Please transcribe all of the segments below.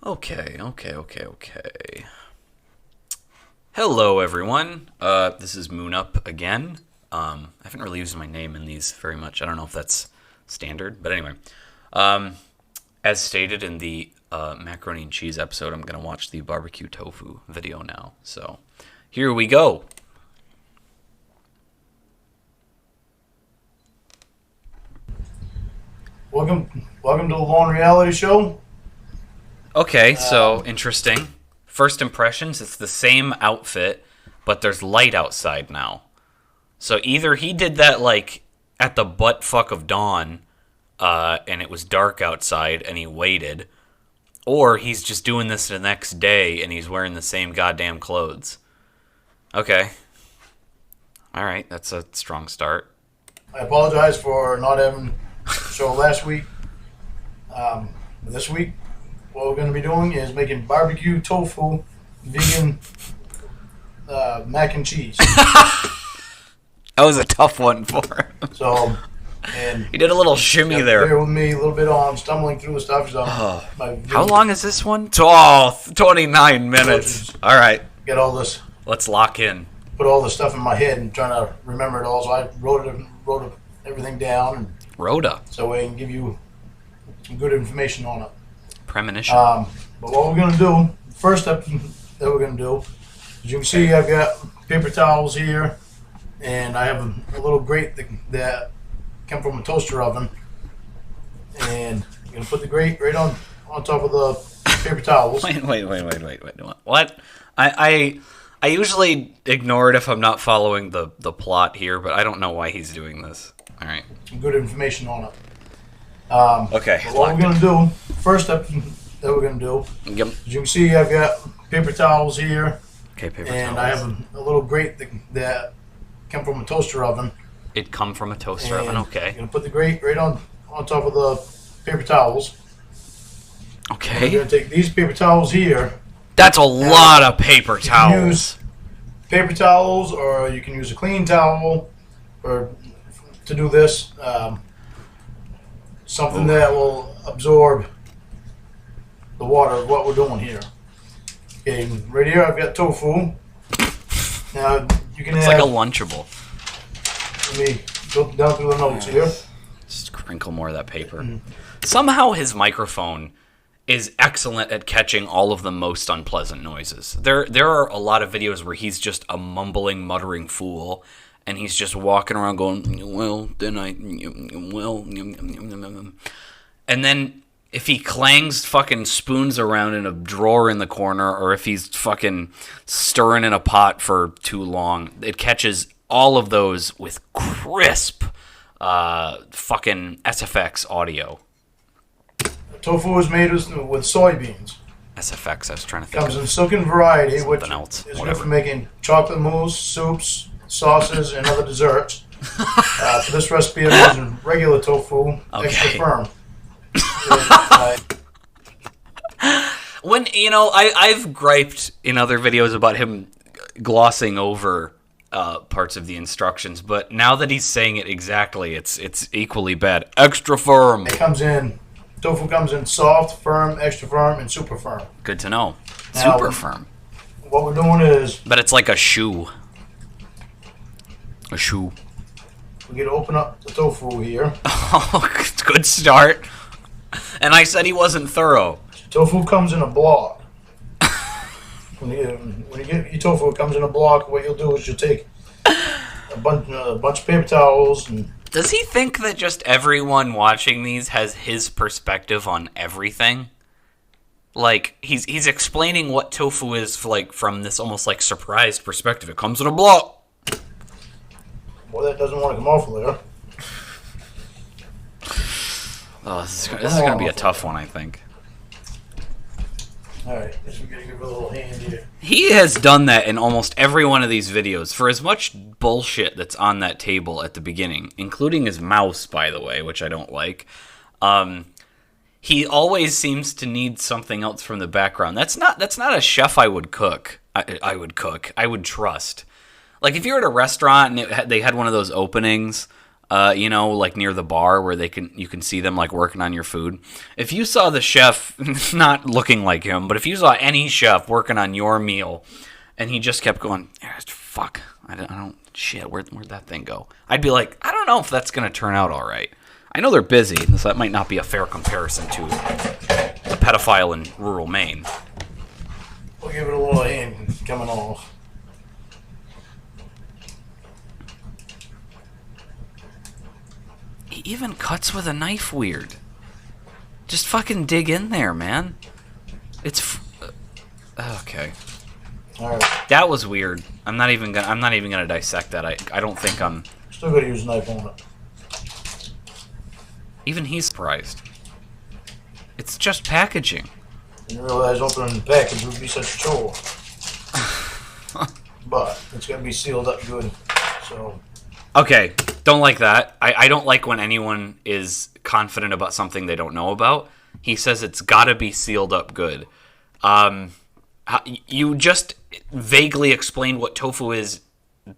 Okay. Hello, everyone. This is Moon Up again. I haven't really used my name in these very much. I don't know if that's standard, but anyway. As stated in the macaroni and cheese episode, I'm going to watch the BBQ Tofu video now. So, here we go. Welcome to the Lorne reality show. Okay, so interesting. First impressions, it's the same outfit, but there's light outside now. So either he did that like at the butt fuck of dawn, and it was dark outside and he waited, or he's just doing this the next day and he's wearing the same goddamn clothes. Okay. Alright, that's a strong start. I apologize for not having a show last week. This week, what we're going to be doing is making barbecue tofu vegan mac and cheese. That was a tough one for him. So, and he did a little shimmy there. Bear with me a little bit on stumbling through the stuff. So how long is this one? 29 minutes. All right. Get all this. Let's lock in. Put all this stuff in my head and trying to remember it all. So I wrote everything down. And Rhoda. so I can give you some good information on it. Premonition. But what we're going to do, first step that we're going to do, as you can see, I've got paper towels here, and I have a little grate that came from a toaster oven, and I'm going to put the grate right on top of the paper towels. Wait. What? I usually ignore it if I'm not following the plot here, but I don't know why he's doing this. All right. Some good information on it. Okay. What we're going to do, first step that we're going to do, Yep. as you can see, I've got paper towels here, Okay, paper and towels. I have a little grate that came from a toaster oven. It come from a toaster oven, okay. I'm going to put the grate right on top of the paper towels. I'm Okay. going to take these paper towels here. That's a lot of paper You can towels. use paper towels, or you can use a clean towel to do this. Something that will absorb the water of what we're doing here. Okay, right here I've got tofu. Now you can It's like a Lunchable. Let me go down through the notes here. Just crinkle more of that paper. Somehow his microphone is excellent at catching all of the most unpleasant noises. There are a lot of videos where he's just a mumbling, muttering fool, and he's just walking around going, well, then and then if he clangs fucking spoons around in a drawer in the corner, or if he's fucking stirring in a pot for too long, it catches all of those with crisp fucking SFX audio. Tofu is made with soybeans. SFX, I was trying to think Comes of in silken variety, which something else. is good Whatever. for making chocolate mousse, soups, sauces, and other desserts. For this recipe, I'm using regular tofu, extra firm. When, I've griped in other videos about him glossing over parts of the instructions, but now that he's saying it exactly, it's equally bad. Extra firm. Tofu comes in soft, firm, extra firm, and super firm. Good to know. Now, Super firm. What we're doing is But it's like a shoe. A shoe. we're going to open up the tofu here. Oh, good start. And I said he wasn't thorough. Tofu comes in a block. When you get your tofu, it comes in a block. What you'll do is you'll take a bunch of paper towels and Does he think that just everyone watching these has his perspective on everything? Like, he's explaining what tofu is from this almost like surprised perspective. It comes in a block. Well, that doesn't want to come off of there. Oh, this is going to be a tough one, I think. All right, guess we're going to give it a little hand here. He has done that in almost every one of these videos. For as much bullshit that's on that table at the beginning, including his mouse, by the way, which I don't like, he always seems to need something else from the background. That's not a chef I would cook. I would trust. Like, if you're at a restaurant and they had one of those openings You know, like near the bar where you can see them like working on your food. If you saw the chef, not looking like him, but if you saw any chef working on your meal, and he just kept going, fuck, I don't shit, where'd that thing go? I'd be like, I don't know if that's gonna turn out all right. I know they're busy, so that might not be a fair comparison to the pedophile in rural Maine. We'll give it a little hand coming off. He even cuts with a knife weird. Just fucking dig in there, man. It's okay. All right. That was weird. I'm not even gonna dissect that. I don't think I'm. Still gotta use a knife on it. Even he's surprised. It's just packaging. Didn't realize opening the package would be such a chore. But it's gonna be sealed up good. So. Okay, don't like that. I don't like when anyone is confident about something they don't know about. He says it's gotta be sealed up good. You just vaguely explained what tofu is,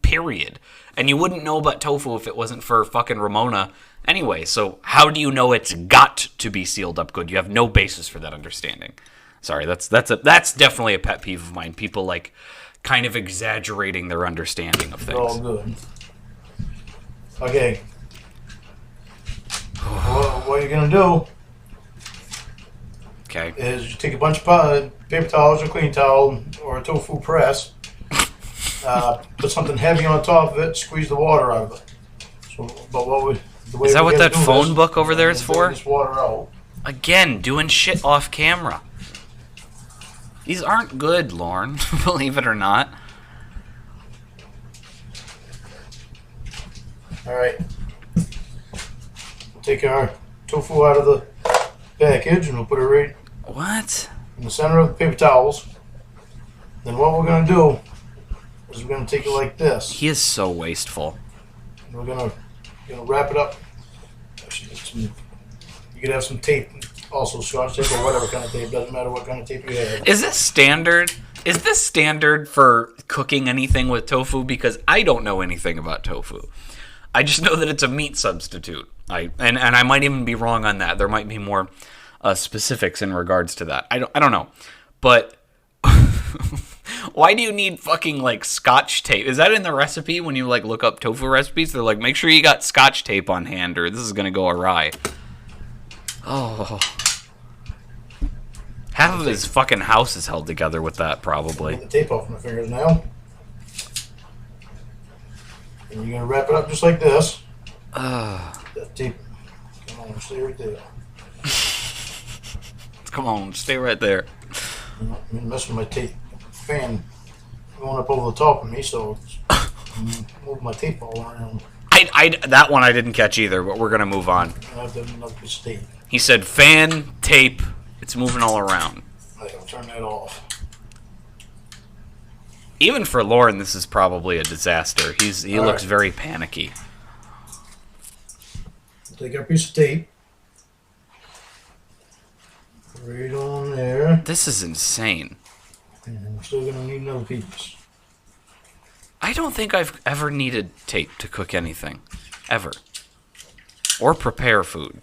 period. And you wouldn't know about tofu if it wasn't for fucking Ramona anyway. So how do you know it's got to be sealed up good? You have no basis for that understanding. Sorry, that's definitely a pet peeve of mine. People like kind of exaggerating their understanding of things. All good. Okay. What you're gonna do? Okay. Is you take a bunch of paper towels or clean towel or a tofu press, put something heavy on top of it, squeeze the water out of it. So, but the way is that what that phone this, book over there is for? This water out. Again, doing shit off camera. These aren't good, Lorne, believe it or not. All right. We'll take our tofu out of the package and we'll put it right in the center of the paper towels. Then what we're going to do is we're going to take it like this. He is so wasteful. And we're going to wrap it up. Actually, you could have some tape also, scotch tape or whatever kind of tape. Doesn't matter what kind of tape you have. Is this standard? Is this standard for cooking anything with tofu? Because I don't know anything about tofu. I just know that it's a meat substitute. And I might even be wrong on that. There might be more specifics in regards to that. I don't know. But why do you need fucking like scotch tape? Is that in the recipe when you like look up tofu recipes? They're like, make sure you got scotch tape on hand or this is gonna go awry. Oh. Half of his fucking house is held together with that, probably. Get the tape off my fingers now. And you're going to wrap it up just like this. That tape. Come on, stay right there. Come on, stay right there. I'm messing with my tape fan going up over the top of me, so it's moving my tape all around. That one I didn't catch either, but we're going to move on. I have to have another piece of tape. He said fan, tape, it's moving all around. I'll turn that off. Even for Lorne, this is probably a disaster. He looks very panicky. Take our piece of tape. Right on there. This is insane. And we're still going to need another piece. I don't think I've ever needed tape to cook anything. Ever. Or prepare food.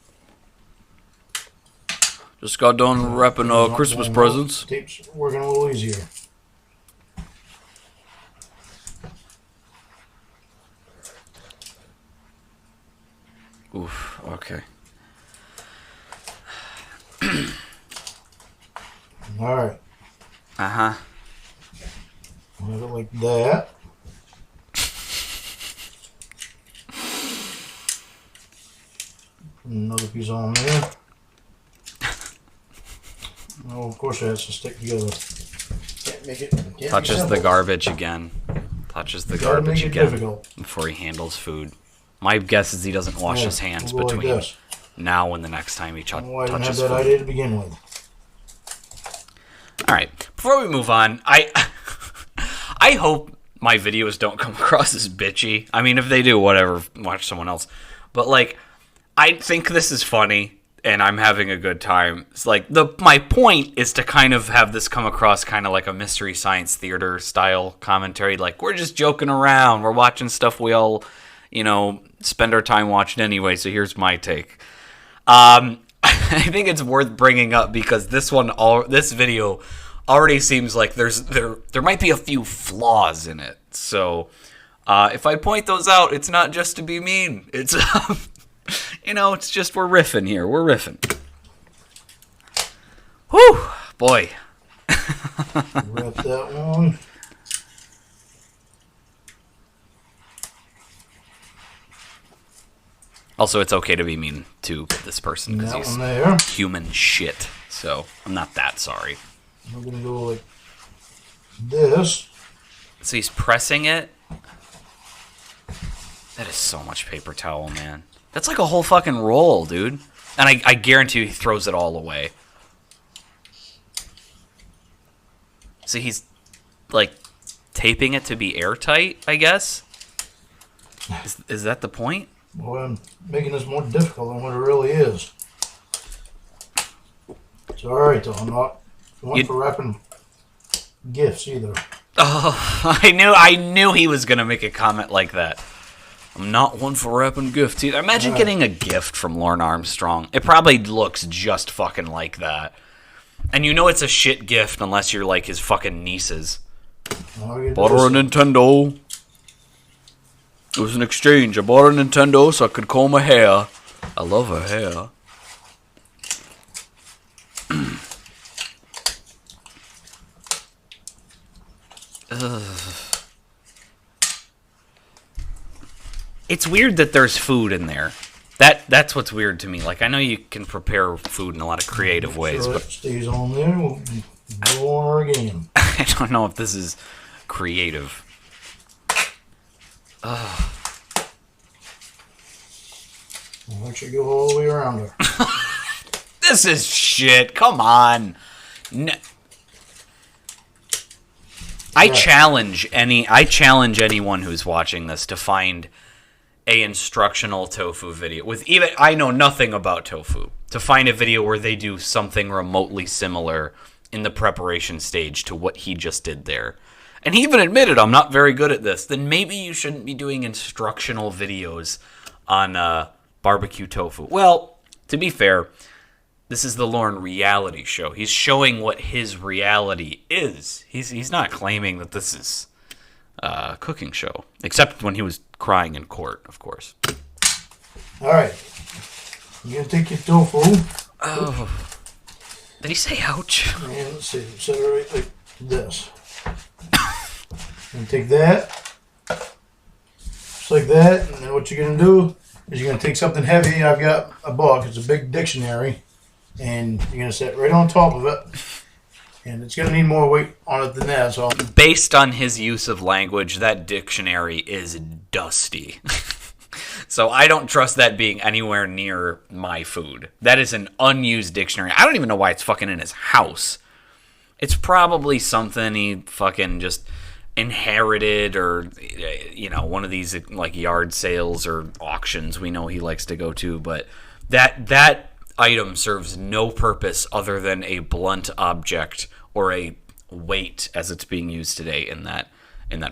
Just got done wrapping Christmas presents. Tape's working a little easier. Oof, okay. Alright. Uh-huh. Have it like that. Another piece on there. Oh, of course it has to stick together. Can't make it. Touches the garbage again. Touches the garbage again before he handles food. My guess is he doesn't wash his hands between now and the next time he touches food. I didn't have that idea to begin with. All right. Before we move on, I hope my videos don't come across as bitchy. I mean, if they do, whatever. Watch someone else. But like, I think this is funny, and I'm having a good time. It's like my point is to kind of have this come across kind of like a Mystery Science Theater style commentary. Like, we're just joking around. We're watching stuff we all, spend our time watching anyway, so here's my take. I think it's worth bringing up because this video already seems like there might be a few flaws in it. So if I point those out, it's not just to be mean. It's it's just we're riffing here. We're riffing. Whew, boy. Wrap that one. Also, it's okay to be mean to this person because he's human shit. So I'm not that sorry. We're gonna go like this. So he's pressing it. That is so much paper towel, man. That's like a whole fucking roll, dude. And I guarantee you he throws it all away. So he's like taping it to be airtight, I guess. Is that the point? Boy, I'm making this more difficult than what it really is. It's alright though, I'm not one for wrapping gifts either. Oh, I knew he was gonna make a comment like that. I'm not one for wrapping gifts either. Imagine getting a gift from Lorne Armstrong. It probably looks just fucking like that. And it's a shit gift unless you're like his fucking nieces. Bought her a Nintendo. It was an exchange. I bought a Nintendo so I could comb her hair. I love her hair. It's weird that there's food in there. That's what's weird to me. Like, I know you can prepare food in a lot of creative ways, but it stays on there. We'll go on our game. I don't know if this is creative. I'll actually go all the way around her. This is shit. Come on. I challenge anyone who's watching this to find a instructional tofu video I know nothing about tofu, to find a video where they do something remotely similar in the preparation stage to what he just did there. And he even admitted, I'm not very good at this. Then maybe you shouldn't be doing instructional videos on BBQ Tofu. Well, to be fair, this is the Lorne reality show. He's showing what his reality is. He's not claiming that this is a cooking show. Except when he was crying in court, of course. Alright. You're going to take your tofu. Oh. Did he say ouch? And let's see. Set it right like this. And take that. Just like that. And then what you're going to do is you're going to take something heavy. I've got a book. It's a big dictionary. And you're going to sit right on top of it. And it's going to need more weight on it than that. So, based on his use of language, that dictionary is dusty. So I don't trust that being anywhere near my food. That is an unused dictionary. I don't even know why it's fucking in his house. It's probably something he fucking just inherited, or one of these like yard sales or auctions we know he likes to go to. But that item serves no purpose other than a blunt object or a weight as it's being used today in that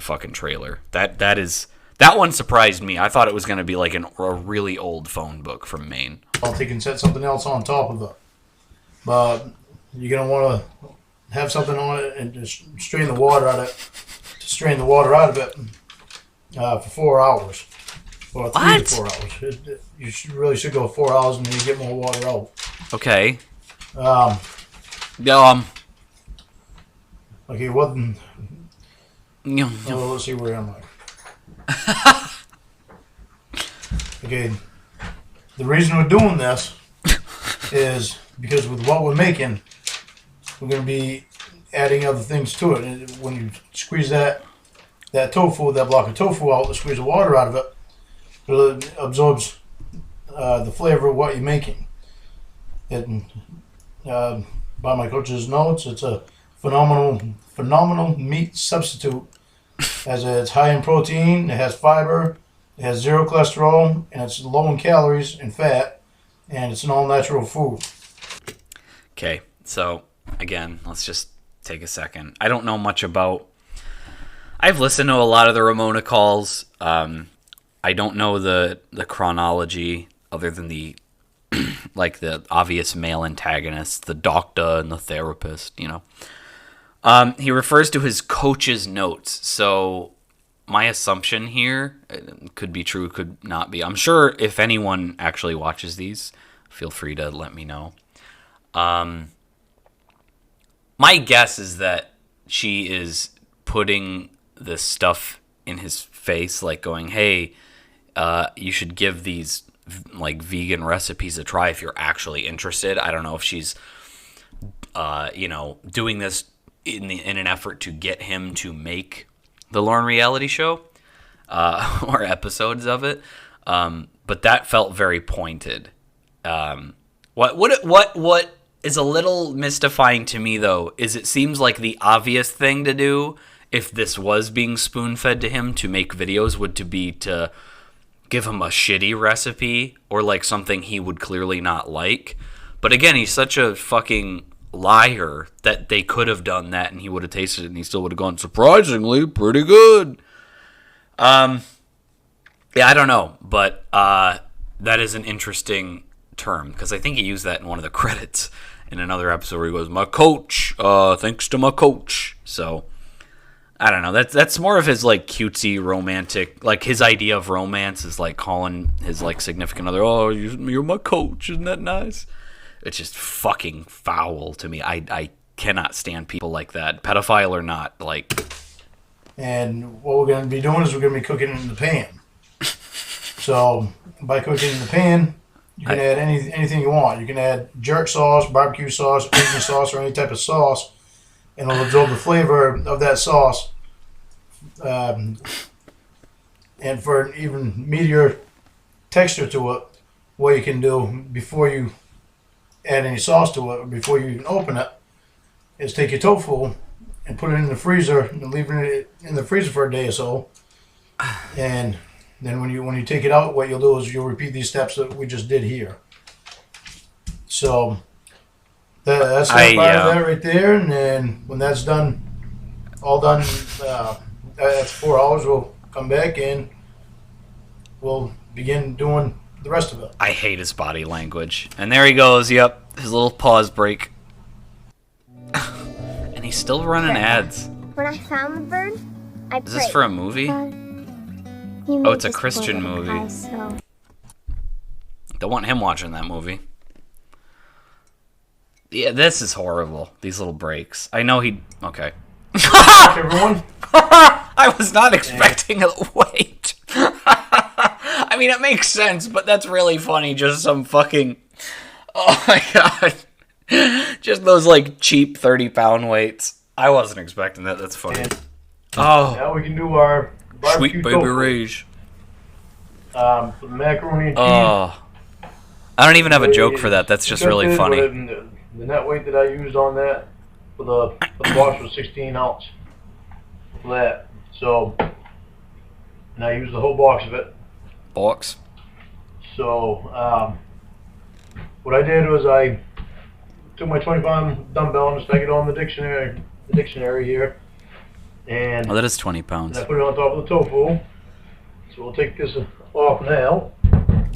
fucking trailer. That one surprised me. I thought it was going to be like a really old phone book from Maine. I'll take and set something else on top of it. But you're going to want to have something on it and just strain the water out of it for 4 hours. Or 3 to 4 hours. You really should go 4 hours and then you get more water out. Okay. Okay, what? Let's see, where am I? Okay, the reason we're doing this is because with what we're making, we're going to be adding other things to it. And when you squeeze that tofu, that block of tofu out, to squeeze the water out of it, it absorbs the flavor of what you're making. By my coach's notes, it's a phenomenal meat substitute, as it's high in protein, it has fiber, it has zero cholesterol, and it's low in calories and fat, and it's an all-natural food. Okay, so again, let's just take a second. I don't know much about... I've listened to a lot of the Ramona calls. I don't know the chronology other than the like the obvious male antagonists, the doctor and the therapist, you know. He refers to his coach's notes. So my assumption here, it could be true, could not be. I'm sure if anyone actually watches these, feel free to let me know. My guess is that she is putting this stuff in his face, like going, hey, you should give these like vegan recipes a try if you're actually interested. I don't know if she's doing this in an effort to get him to make the Lorne reality show or episodes of it, but that felt very pointed. What is a little mystifying to me though is it seems like the obvious thing to do if this was being spoon-fed to him to make videos would to be to give him a shitty recipe or like something he would clearly not like. But again, he's such a fucking liar that they could have done that and he would have tasted it and he still would have gone, surprisingly pretty good. Yeah, I don't know, but that is an interesting term because I think he used that in one of the credits in another episode where he goes, my coach, thanks to my coach. So I don't know. That's more of his like cutesy romantic, like his idea of romance is like calling his like significant other, oh, you're my coach, isn't that nice? It's just fucking foul to me. I cannot stand people like that, pedophile or not. Like, and what we're going to be doing is we're going to be cooking it in the pan. So by cooking in the pan, you can add anything you want. You can add jerk sauce, barbecue sauce, Asian sauce, or any type of sauce, and it'll absorb the flavor of that sauce. And for an even meatier texture to it, what you can do before you add any sauce to it, or before you even open it, is take your tofu and put it in the freezer and leave it in the freezer for a day or so. And then when you take it out, what you'll do is you'll repeat these steps that we just did here. So that's part of that right there. And then when that's done, all done, that's 4 hours, we'll come back and we'll begin doing the rest of it. I hate his body language. And there he goes, yep, his little pause break. And he's still running ads. When I found the bird, I prayed. Is this for a movie? Oh, it's a Christian movie. Don't want him watching that movie. Yeah, this is horrible. These little breaks. I know he... Okay. Everyone? I was not expecting a... Wait. I mean, it makes sense, but that's really funny. Just some fucking... Oh, my God. Just those, like, cheap 30-pound weights. I wasn't expecting that. That's funny. Oh. Now we can do our... Sweet baby rage. The macaroni and cheese. Oh. I don't even have a joke for that. That's just really funny. The net weight that I used on that for the box was 16 ounce for that. So, and I used the whole box of it. Box. So, what I did was I took my 20-pound dumbbell and stuck it on the dictionary here. And that is 20 pounds. And I put it on top of the tofu. So we'll take this off now.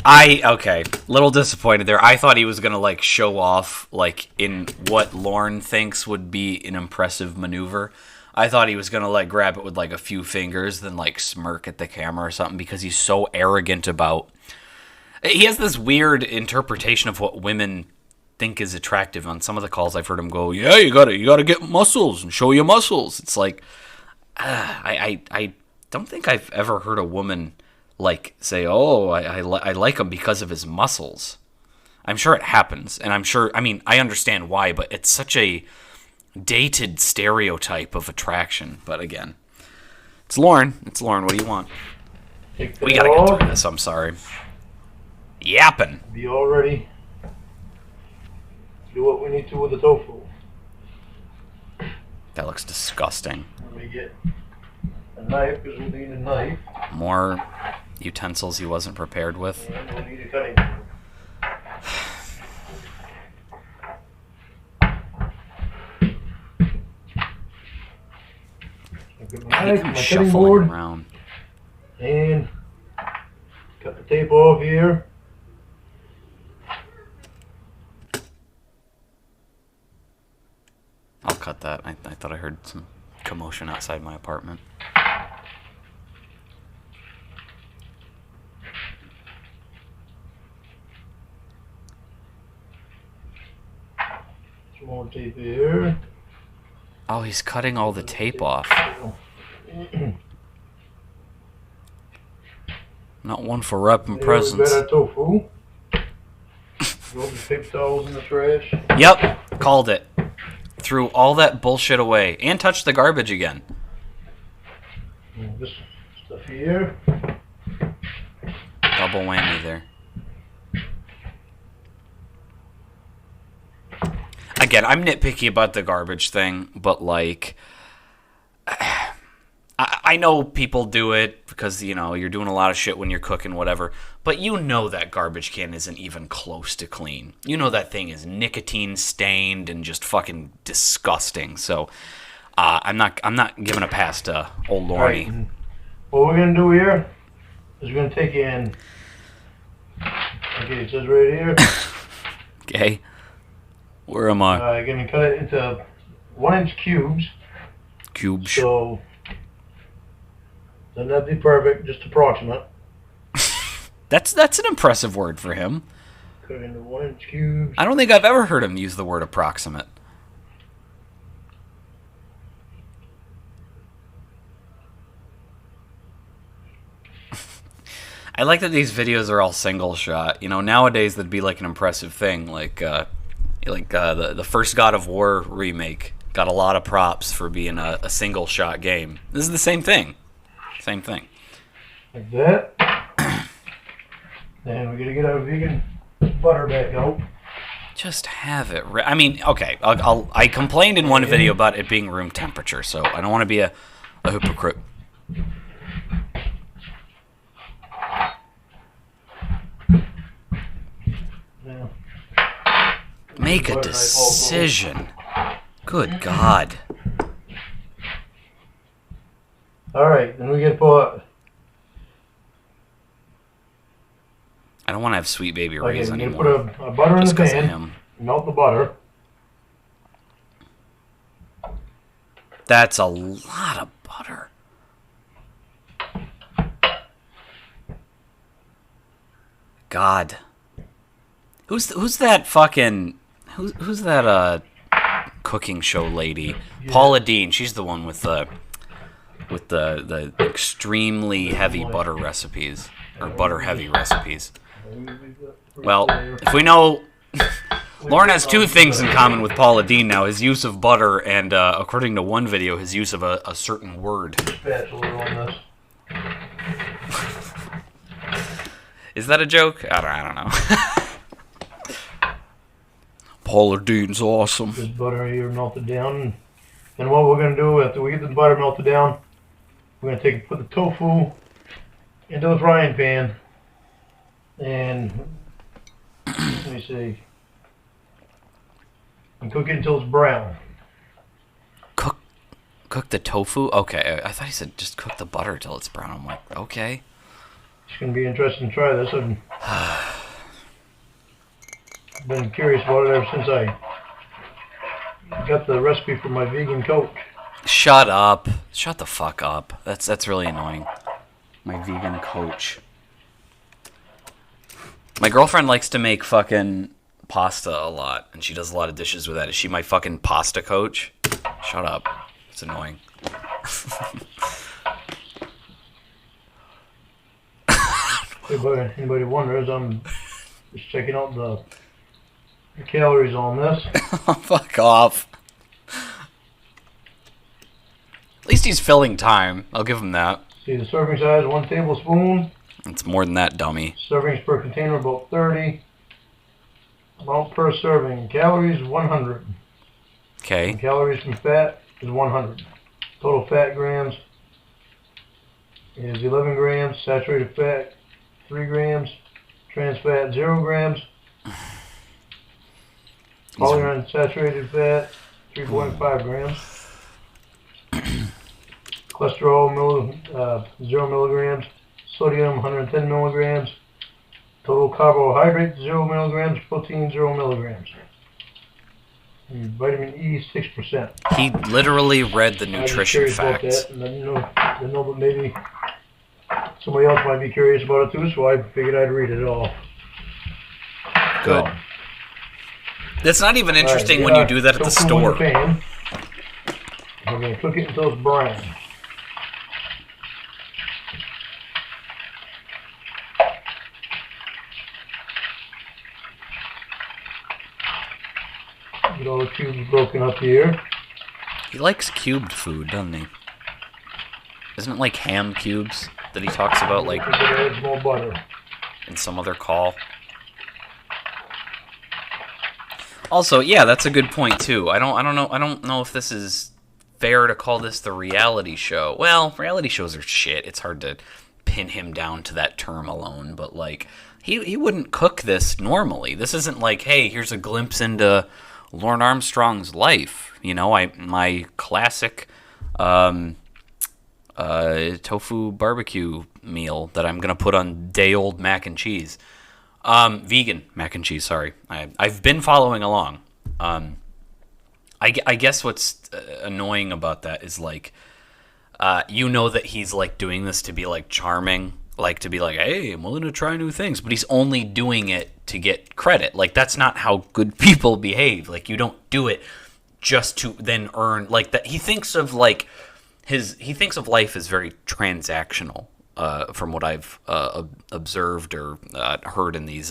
Okay, little disappointed there. I thought he was gonna like show off like in what Lorne thinks would be an impressive maneuver. I thought he was gonna like grab it with like a few fingers, then like smirk at the camera or something because he's so arrogant about. He has this weird interpretation of what women think is attractive. On some of the calls, I've heard him go, "Yeah, you gotta get muscles and show your muscles." It's like. I don't think I've ever heard a woman like say, "Oh, I like him because of his muscles." I'm sure it happens, and I'm sure. I mean, I understand why, but it's such a dated stereotype of attraction. But again, it's Lorne. It's Lorne. What do you want? We gotta get through this. I'm sorry. Yapping. Be all ready. Do what we need to with the tofu. That looks disgusting. Let me get a knife because we'll need a knife. More utensils he wasn't prepared with. And we'll need a cutting board. I hate him shuffling around. And the tape off here. I'll cut that. I thought I heard some commotion outside my apartment. Some more tape here. Oh, he's cutting all the tape off. Not one for rep and presence. We got our tofu. Throw the paper towels in the trash. Yep, called it. Threw all that bullshit away and touched the garbage again. And this stuff here. Double whammy there. Again, I'm nitpicky about the garbage thing, but like, I know people do it because, you know, you're doing a lot of shit when you're cooking, whatever, but you know that garbage can isn't even close to clean. You know that thing is nicotine stained and just fucking disgusting. So I'm not giving a pass to old Lorne. Right. What we're gonna do here is we're gonna take in. Okay, it says right here. Okay. Where am I? You're gonna cut it into 1-inch cubes. Cubes. So doesn't have to be perfect, just approximate. That's an impressive word for him. Cut it into 1-inch cubes. I don't think I've ever heard him use the word approximate. I like that these videos are all single shot. You know, nowadays that'd be like an impressive thing. Like the first God of War remake got a lot of props for being a single shot game. This is the same thing. Same thing. Like that. Then we gotta get our vegan butter back out. Just have it. I mean, okay. I complained in one video about it being room temperature, so I don't want to be a hypocrite. Yeah. Make a decision. Good God. All right, then we get put. I don't want to have Sweet Baby Okay, Ray's we're anymore. gonna put a butter in Just the 'cause of pan. him. Melt the butter. That's a lot of butter. God. Who's that fucking who's that cooking show lady? Yeah. Paula Deen. She's the one with the extremely heavy butter recipes or butter heavy recipes. Well, if we know Lorne has two things in common with Paula Deen now, his use of butter and, according to one video, his use of a certain word. Spatula on this. Is that a joke? I don't know. Paula Deen's awesome. This butter here melted down. And what we're going to do after we get the butter melted down, we're going to put the tofu into the frying pan. And let me see. And cook it until it's brown. Cook the tofu? Okay, I thought he said just cook the butter till it's brown. I'm like, okay. It's going to be interesting to try this. I've been curious about it ever since I got the recipe from my vegan coach. Shut up. Shut the fuck up. That's really annoying. My vegan coach. My girlfriend likes to make fucking pasta a lot, and she does a lot of dishes with that. Is she my fucking pasta coach? Shut up. It's annoying. Anybody wonders, I'm just checking out the calories on this. Fuck off. At least he's filling time. I'll give him that. See, the serving size, 1 tablespoon. It's more than that, dummy. Servings per container, about 30. Amount per serving. Calories, 100. Okay. And calories from fat is 100. Total fat grams is 11 grams. Saturated fat, 3 grams. Trans fat, 0 grams. Polyunsaturated fat, 3.5 grams. Cholesterol, 0 milligrams. Sodium, 110 milligrams. Total carbohydrates 0 milligrams, protein 0 milligrams. And vitamin E 6%. He literally read the I was nutrition curious about facts. that, and I didn't know that maybe somebody else might be curious about it too, so I figured I'd read it all. Good. So, That's not even interesting right, when you do that at the tofu in store. the pan. I'm going to cook it until it's brown. Get all the cubes broken up here. He likes cubed food, doesn't he? Isn't it like ham cubes that he talks about, like It adds more butter. in some other call? Also, yeah, that's a good point too. I don't know if this is fair to call this the reality show. Well, reality shows are shit. It's hard to pin him down to that term alone, but like he wouldn't cook this normally. This isn't like, hey, here's a glimpse into Lorne Armstrong's life. You know, my classic tofu barbecue meal that I'm gonna put on day-old mac and cheese. Vegan mac and cheese, sorry. I've been following along. I guess what's annoying about that is, like, you know that he's, like, doing this to be, like, charming. Like, to be like, hey, I'm willing to try new things. But he's only doing it to get credit. Like, that's not how good people behave. Like, you don't do it just to then earn, like, that. He thinks of, like, he thinks of life as very transactional. From what I've observed or heard in these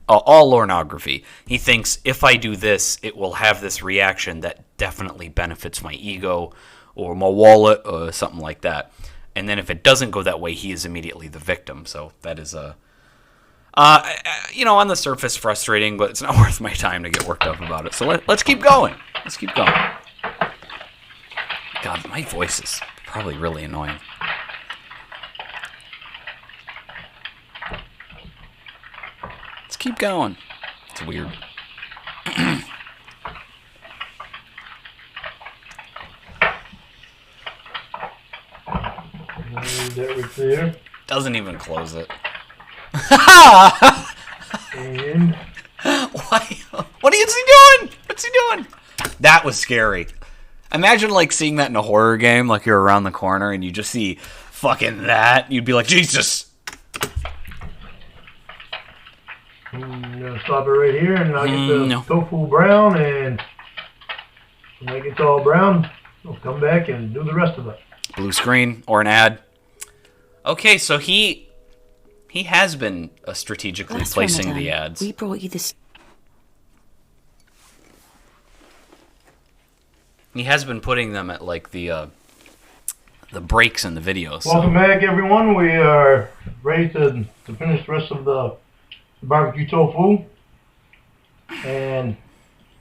all Lornography. He thinks if I do this, it will have this reaction that definitely benefits my ego or my wallet or something like that. And then if it doesn't go that way, he is immediately the victim. So that is on the surface frustrating, but it's not worth my time to get worked up about it. So let's keep going. Let's keep going. God, my voice is probably really annoying. Keep going. It's weird. Leave that right there. Doesn't even close it. And Why? What is he doing? What's he doing? That was scary. Imagine like seeing that in a horror game, like you're around the corner and you just see fucking that. You'd be like, Jesus. I'm going to stop it right here, and I'll get the tofu brown, and when it gets all brown, we'll come back and do the rest of it. Blue screen or an ad. Okay, so he has been strategically Last placing Ramadan, the ads. We brought you this. He has been putting them at like the breaks in the videos. Welcome back, everyone. We are ready to finish the rest of the barbecue tofu, and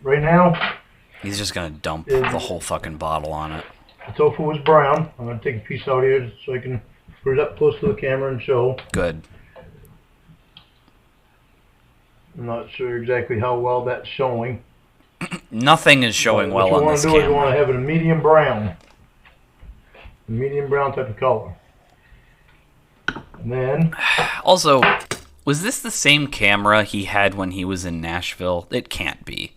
right now He's just gonna dump the whole fucking bottle on it. the tofu is brown. I'm going to take a piece out here so I can put it up close to the camera and show. Good. I'm not sure exactly how well that's showing. Nothing is showing well on this What you want to do is you want camera. to have it a medium brown. A medium brown type of color. And then Also, was this the same camera he had when he was in Nashville? It can't be.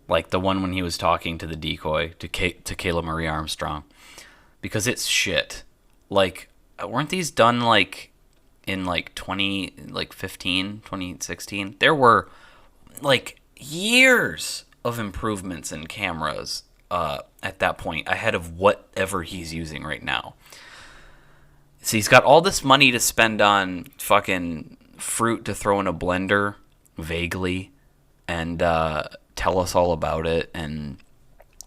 Like the one when he was talking to the decoy, to Kayla Marie Armstrong. Because it's shit. Like, weren't these done like in like 2016? There were like years of improvements in cameras at that point ahead of whatever he's using right now. So he's got all this money to spend on fucking fruit to throw in a blender, vaguely, and tell us all about it, and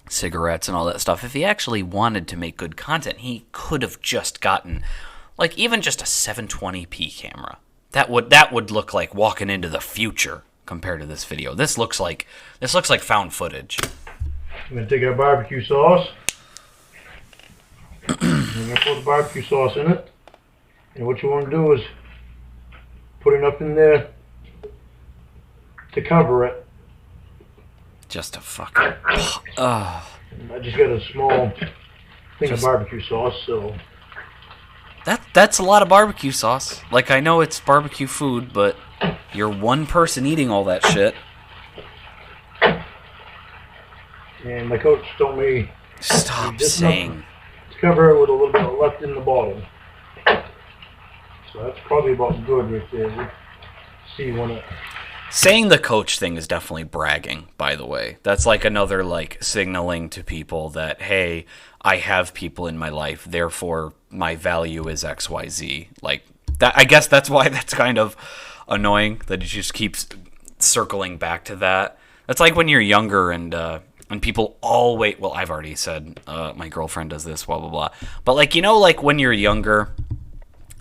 cigarettes and all that stuff. If he actually wanted to make good content, he could have just gotten, like, even just a 720p camera. That would look like walking into the future compared to this video. This looks like found footage. we're going to take our barbecue sauce. We're going to put the barbecue sauce in it. And what you want to do is put enough in there to cover it. Just a fucking. I just got a small thing of barbecue sauce, so That's a lot of barbecue sauce. Like, I know it's barbecue food, but you're one person eating all that shit. And my coach told me Stop saying. to cover it with a little bit left in the bottom. So that's probably about good right there. We'll see when it... Saying the coach thing is definitely bragging, by the way. That's like another, like, signaling to people that, hey, I have people in my life, therefore my value is XYZ. Like, that. I guess that's why that's kind of annoying, that it just keeps circling back to that. That's like when you're younger and people always... Well, I've already said my girlfriend does this, blah, blah, blah. But, like, you know, like when you're younger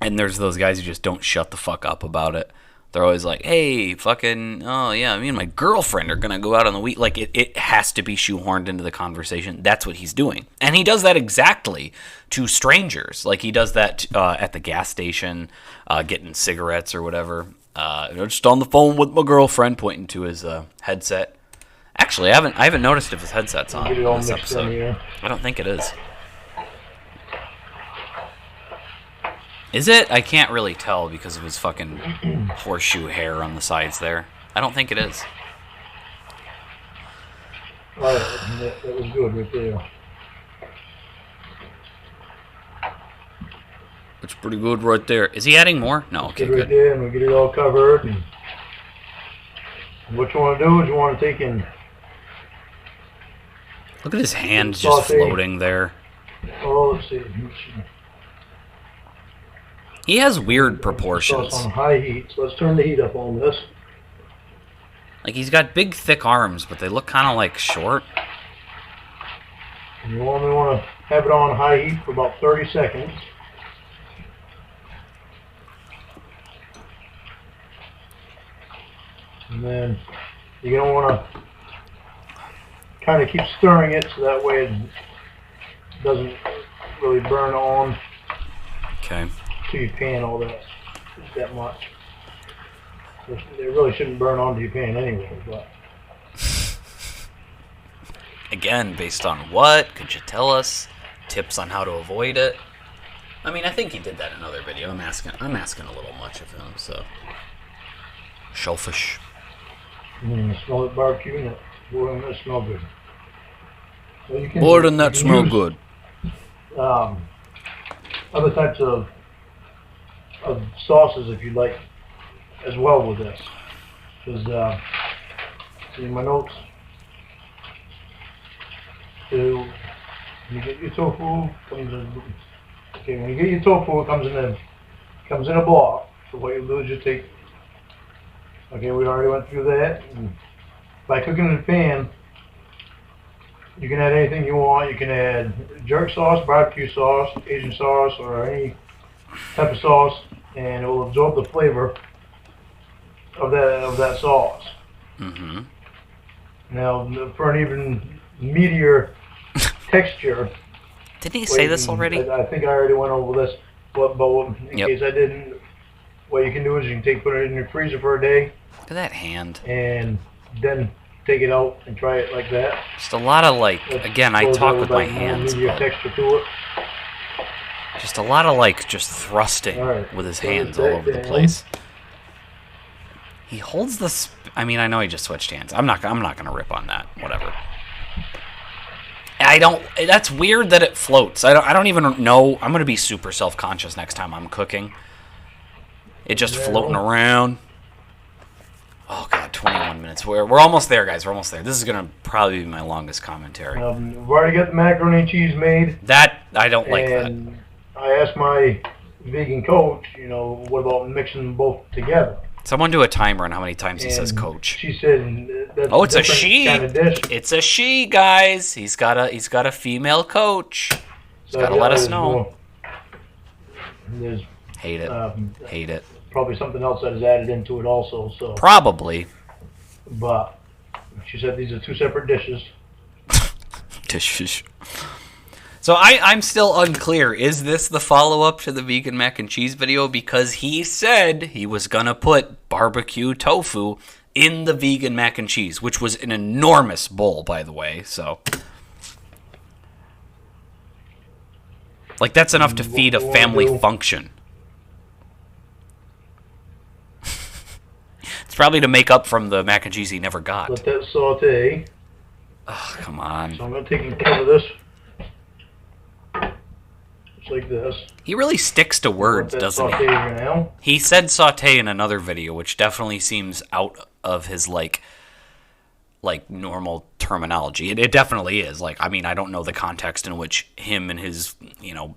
and there's those guys who just don't shut the fuck up about it. They're always like, hey, fucking, oh, yeah, me and my girlfriend are going to go out on the week. Like, it has to be shoehorned into the conversation. That's what he's doing. And he does that exactly to strangers. Like, he does that at the gas station, getting cigarettes or whatever. Just on the phone with my girlfriend, pointing to his headset. Actually, I haven't noticed if his headset's on in this episode. I don't think it is. Is it? I can't really tell because of his fucking horseshoe hair on the sides there. I don't think it is. Alright, that was good right there. It's pretty good right there. Is he adding more? No, okay, good. Right there, and we get it all covered. And what you want to do is you want to take in... Look at his hand just floating there. Oh, let's see. He has weird proportions. On high heat, so let's turn the heat up on this. Like, he's got big, thick arms, but they look kind of like short. And you only want to have it on high heat for about 30 seconds. And then you're going to want to kind of keep stirring it so that way it doesn't really burn on. Okay. To your pan all that much. They really shouldn't burn onto your pan anyway, but... Again, based on what? Could you tell us tips on how to avoid it? I mean, I think he did that in another video. I'm asking a little much of him, so... Shellfish. Smell it barbecue, and boy, that smell good. So More than that smell good. Other types of sauces if you like as well with this, because see my notes, so when you get your tofu, when you get your tofu, it comes in a block. So what you do is you take, okay, we already went through that, and by cooking in the pan you can add anything you want. You can add jerk sauce, barbecue sauce, Asian sauce, or any type of sauce, and it will absorb the flavor of that sauce. Mm-hmm. Now, for an even meatier texture. Didn't he say this already? I think I already went over this, but in case I didn't, what you can do is you can put it in your freezer for a day. Look at that hand. And then take it out and try it like that. Just a lot of, like, again, I talk with my hands. Texture to it. Just a lot of, like, just thrusting with his hands all over the place. He holds the... I mean, I know he just switched hands. I'm not gonna rip on that. Whatever. I don't... That's weird that it floats. I don't even know... I'm gonna be super self-conscious next time I'm cooking. It just floating around. Oh, God, 21 minutes. We're almost there, guys. We're almost there. This is going to probably be my longest commentary. We've already got the macaroni and cheese made. I don't like that. I asked my vegan coach, what about mixing them both together? Someone do a timer on how many times he says coach. She said that's it's a she. Kind of dish. It's a she, guys. He's got a female coach. He's got to let us know. Hate it. Hate it. Probably something else that is added into it also. So probably. But she said these are two separate dishes. Dishes. So I'm still unclear. Is this the follow-up to the vegan mac and cheese video? Because he said he was going to put barbecue tofu in the vegan mac and cheese, which was an enormous bowl, by the way. So Like, that's enough to feed a family function. It's probably to make up from the mac and cheese he never got. Let that saute. Oh, come on. So I'm going to take and cover this. Just like this. He really sticks to words, doesn't he? Now. He said saute in another video, which definitely seems out of his, like normal terminology. It definitely is. Like, I mean, I don't know the context in which him and his,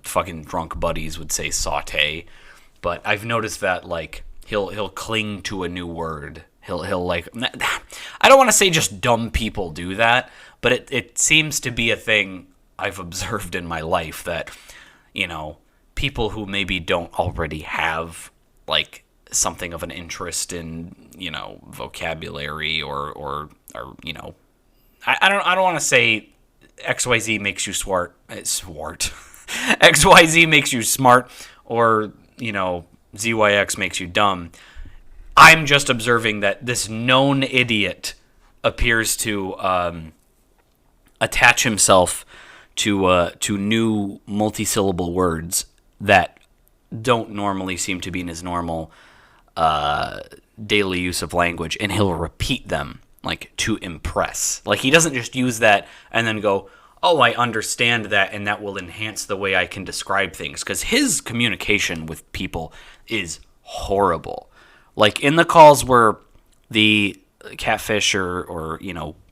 fucking drunk buddies would say saute, but I've noticed that, like, he'll cling to a new word. He'll like, I don't want to say just dumb people do that, but it seems to be a thing I've observed in my life that, people who maybe don't already have, like, something of an interest in, vocabulary or I don't want to say XYZ makes you swart. XYZ makes you smart, or, ZYX makes you dumb. I'm just observing that this known idiot appears to attach himself to new multisyllable words that don't normally seem to be in his normal daily use of language, and he'll repeat them, like, to impress. Like, he doesn't just use that and then go, oh, I understand that, and that will enhance the way I can describe things. Because his communication with people is horrible. Like, in the calls where the Catfish or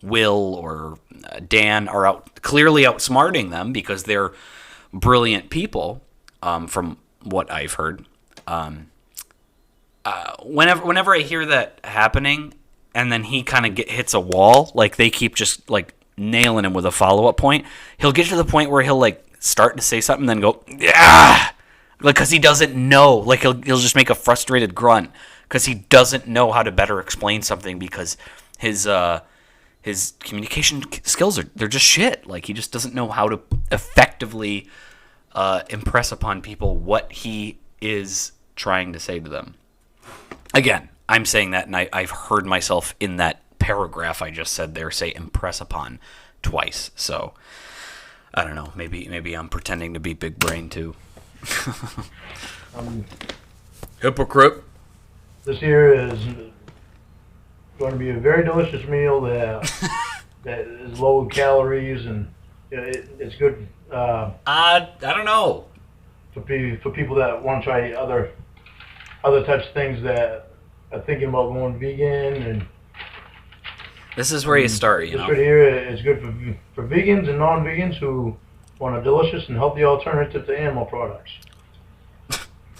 Will or Dan are clearly outsmarting them because they're brilliant people, from what I've heard. Whenever I hear that happening, and then he kind of hits a wall, like, they keep just, like, nailing him with a follow-up point, he'll get to the point where he'll, like, start to say something, then go, yeah, like, because he doesn't know. Like, he'll just make a frustrated grunt because he doesn't know how to better explain something, because his communication skills they're just shit. Like, he just doesn't know how to effectively impress upon people what he is trying to say to them. Again, I'm saying that, and I've heard myself in that paragraph I just said there say impress upon twice. So, I don't know. Maybe I'm pretending to be big brain too. Hypocrite. This here is going to be a very delicious meal that is low in calories, and it's good. I don't know. For people that want to try other types of things that are thinking about going vegan, and this is where you start. This right here is good for vegans and non-vegans who want a delicious and healthy alternative to animal products.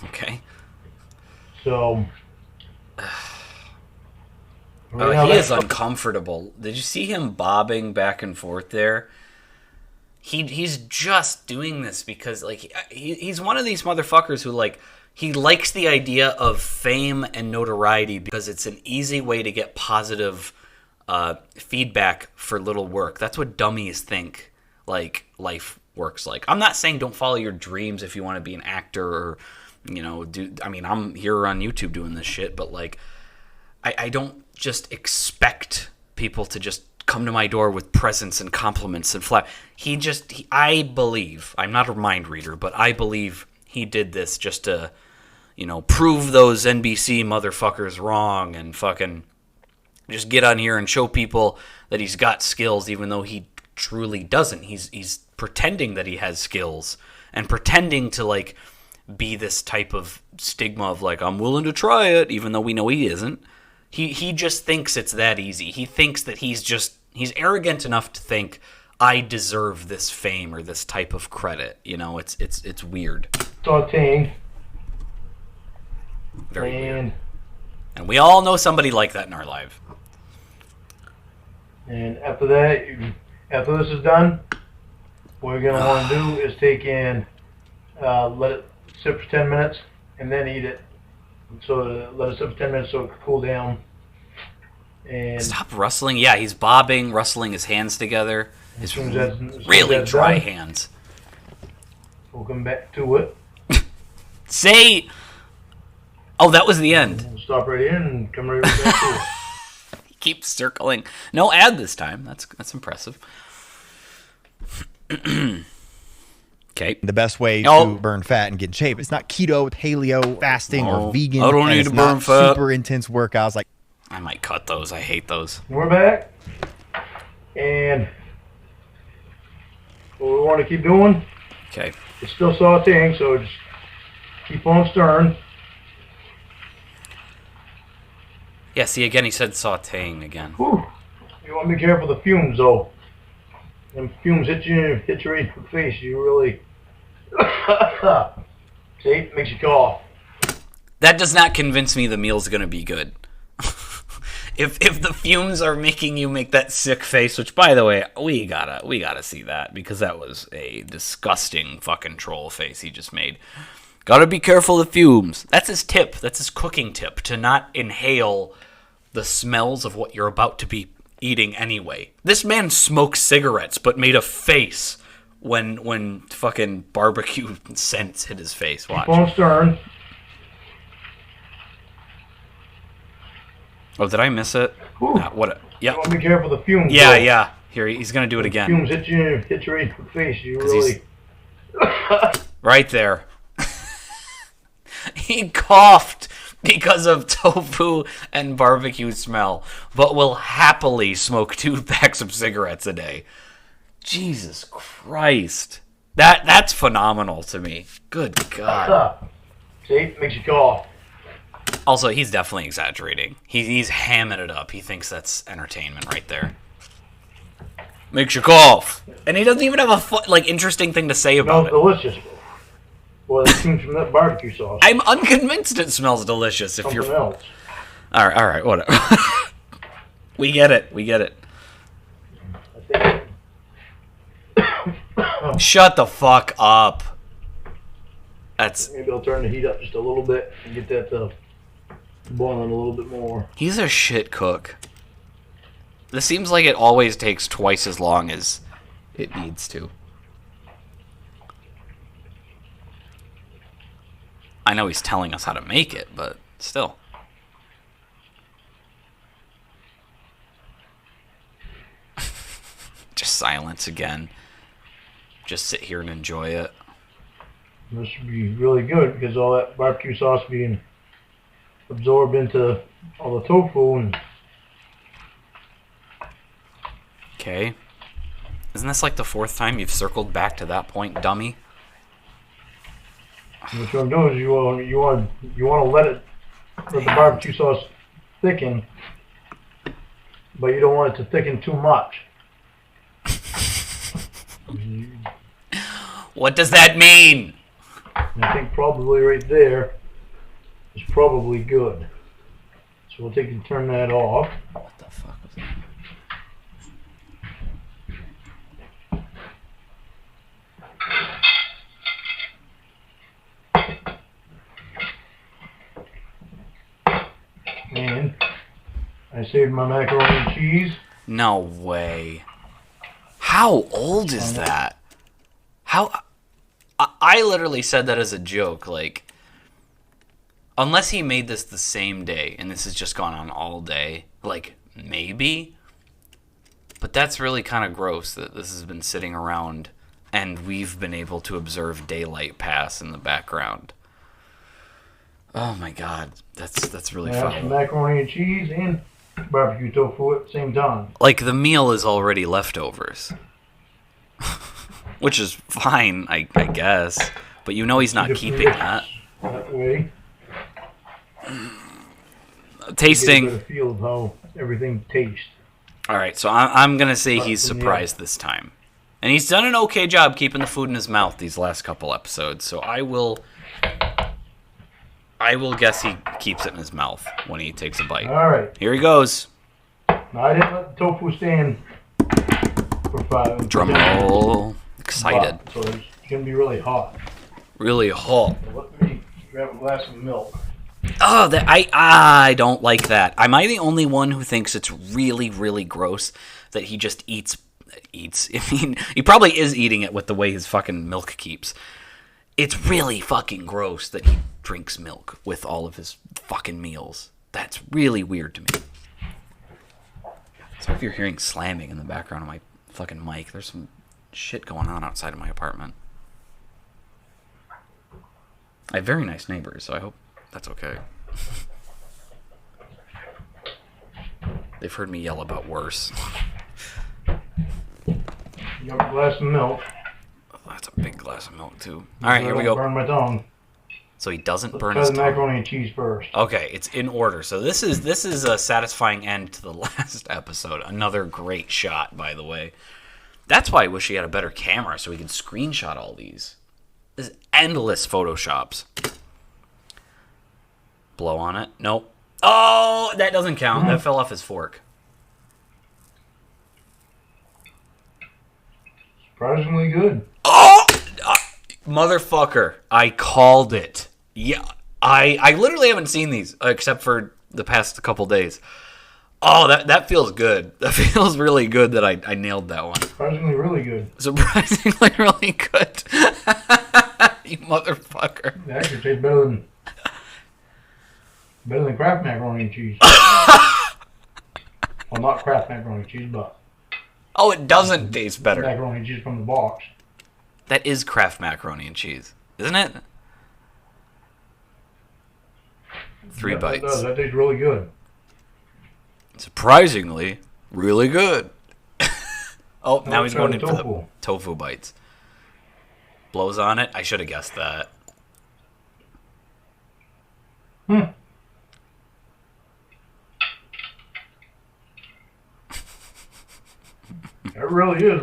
Okay. So. He is uncomfortable. Did you see him bobbing back and forth there? He's just doing this because, like, he's one of these motherfuckers who, like, he likes the idea of fame and notoriety because it's an easy way to get positive feedback for little work. That's what dummies think, like, life works like. I'm not saying don't follow your dreams if you want to be an actor or, I'm here on YouTube doing this shit, but, like, I don't just expect people to just come to my door with presents and compliments and I believe, I'm not a mind reader, but I believe he did this just to, prove those NBC motherfuckers wrong and fucking just get on here and show people that he's got skills, even though he truly doesn't. He's pretending that he has skills and pretending to, like, be this type of stigma of, like, I'm willing to try it, even though we know he isn't. He just thinks it's that easy. He thinks that he's arrogant enough to think, I deserve this fame or this type of credit. It's weird. Sauteing. Very weird. And we all know somebody like that in our life. And after that, after this is done, what you're going to want to do is take and let it sit for 10 minutes and then eat it. So let it sit for 10 minutes so it can cool down. And stop rustling. Yeah, he's bobbing, rustling his hands together. His really dry hands. We'll come back to it. Say... Oh, that was the end. We'll stop right here and come right back to it. He keeps circling. No ad this time. That's impressive. Okay, Okay. The best way Oh. to burn fat and get in shape. It's not keto, paleo, fasting, Oh, or vegan. I don't and need it's to burn not fat. super intense workouts like I might cut those. I hate those. We're back. And what we want to keep doing, Okay. it's still sauteing, so just keep on stirring. Yeah, see, again, he said sauteing again. Whew. You want to be careful of the fumes, though. Them fumes hit you right in the face. You really... See? It makes you cough. That does not convince me the meal's going to be good. If the fumes are making you make that sick face, which, by the way, we gotta see that, because that was a disgusting fucking troll face he just made. Gotta be careful of the fumes. That's his tip. That's his cooking tip, to not inhale the smells of what you're about to be eating anyway. This man smoked cigarettes, but made a face when fucking barbecue scents hit his face. Watch. Keep on stirring. Oh, did I miss it? What? Yeah. You want to be careful of the fumes. Yeah, though. yeah. Here, he's gonna do it again. Fumes hit you right in the face. You really... Right there. He coughed because of tofu and barbecue smell, but will happily smoke 2 packs of cigarettes a day. Jesus Christ. That's phenomenal to me. Good God. See? It makes you cough. Also, he's definitely exaggerating. He's hamming it up. He thinks that's entertainment right there. Makes you cough. And he doesn't even have a interesting thing to say about Smells it. delicious. Well, it comes from that barbecue sauce. I'm unconvinced it smells delicious if Something you're... else. All right, whatever. We get it. I think Shut the fuck up. That's... maybe I'll turn the heat up just a little bit and get that boiling a little bit more. He's a shit cook. This seems like it always takes twice as long as it needs to. I know he's telling us how to make it, but still. Just silence again. Just sit here and enjoy it. This should be really good because all that barbecue sauce being absorbed into all the tofu and Okay. Isn't this like the 4th time you've circled back to that point, dummy? what you want to do is you want to let the barbecue sauce thicken, but you don't want it to thicken too much. What does that mean? And I think probably right there is probably good. So we'll take and turn that off. What the fuck was that? And I saved my macaroni and cheese. No way. How old is that? How... I literally said that as a joke, like... Unless he made this the same day, and this has just gone on all day, like, maybe? But that's really kind of gross that this has been sitting around, and we've been able to observe daylight pass in the background. Oh my god, that's really Have some foul. macaroni and cheese and barbecue tofu at the same time. Like, the meal is already leftovers. Which is fine, I guess. But you know he's not keeping that. That way, Tasting. get a better feel of how everything tastes. Alright, so I'm going to say he's surprised this time. And he's done an okay job keeping the food in his mouth these last couple episodes. So I will guess he keeps it in his mouth when he takes a bite. All right. Here he goes. Now, I didn't let the tofu stand for 5. Drum roll. Excited. So it's going to be really hot. Really hot. So let me grab a glass of milk. Oh, I don't like that. Am I the only one who thinks it's really, really gross that he just eats? I mean, he probably is eating it with the way his fucking milk keeps. It's really fucking gross that he drinks milk with all of his fucking meals. That's really weird to me. Sorry if you're hearing slamming in the background of my fucking mic. There's some shit going on outside of my apartment. I have very nice neighbors, so I hope that's okay. They've heard me yell about worse. You got a glass of milk. Oh, that's a big glass of milk, too. All right, here we go. Burn my tongue. So he doesn't Let's burn try his the tongue. macaroni and cheese first. Okay, it's in order. So this is a satisfying end to the last episode. Another great shot, by the way. That's why I wish he had a better camera so we could screenshot all these. There's endless Photoshops. Blow on it. Nope. Oh, that doesn't count. That fell off his fork. Surprisingly good. Oh! Motherfucker. I called it. Yeah. I literally haven't seen these except for the past couple days. Oh, that feels good. That feels really good that I nailed that one. Surprisingly really good. Surprisingly really good. You motherfucker. It actually tastes better than Kraft macaroni and cheese. Well, not Kraft macaroni and cheese, but Oh, it doesn't taste better. macaroni and cheese from the box. That is Kraft macaroni and cheese, isn't it? 3 That bites. does. That tastes really good. Surprisingly, really good. Oh, now he's try going the in for the tofu. tofu bites. Blows on it. I should have guessed that. It really is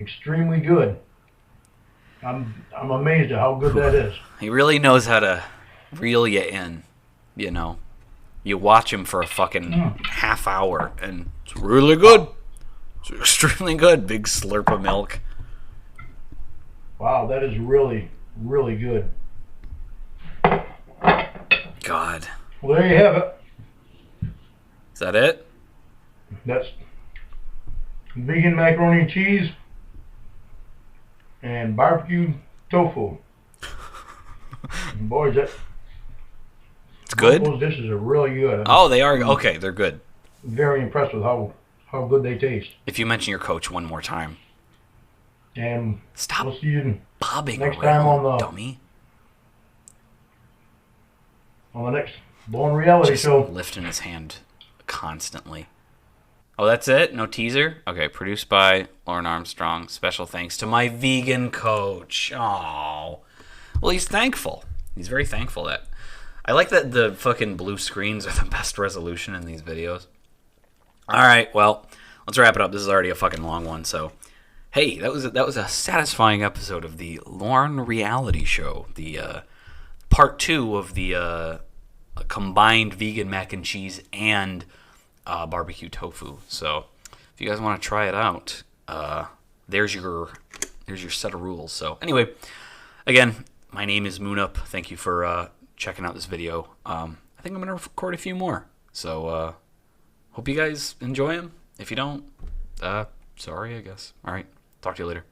extremely good. I'm amazed at how good that is. He really knows how to reel you in, you know. You watch him for a fucking half hour, and it's really good. It's extremely good. Big slurp of milk. Wow, that is really, really good. God. Well, there you have it. Is that it? That's vegan macaroni and cheese and barbecue tofu. Boys, It's good? those dishes are really good. I'm Oh, they are? Okay, they're good. very impressed with how good they taste. If you mention your coach one more time. And Stop we'll see you bobbing next around, time on the dummy. next Lorne reality Just show. lifting his hand constantly. Oh, that's it? No teaser? Okay, produced by Lorne Armstrong. Special thanks to my vegan coach. Oh, well, he's thankful. He's very thankful that. I like that the fucking blue screens are the best resolution in these videos. All right, well, let's wrap it up. This is already a fucking long one, so hey, that was a satisfying episode of the Lorne reality show. The part 2 of the combined vegan mac and cheese and barbecue tofu. So if you guys want to try it out, there's your set of rules. So anyway, again, my name is Moonup. Thank you for checking out this video. I think I'm gonna record a few more. So hope you guys enjoy them. If you don't, sorry, I guess. All right, talk to you later.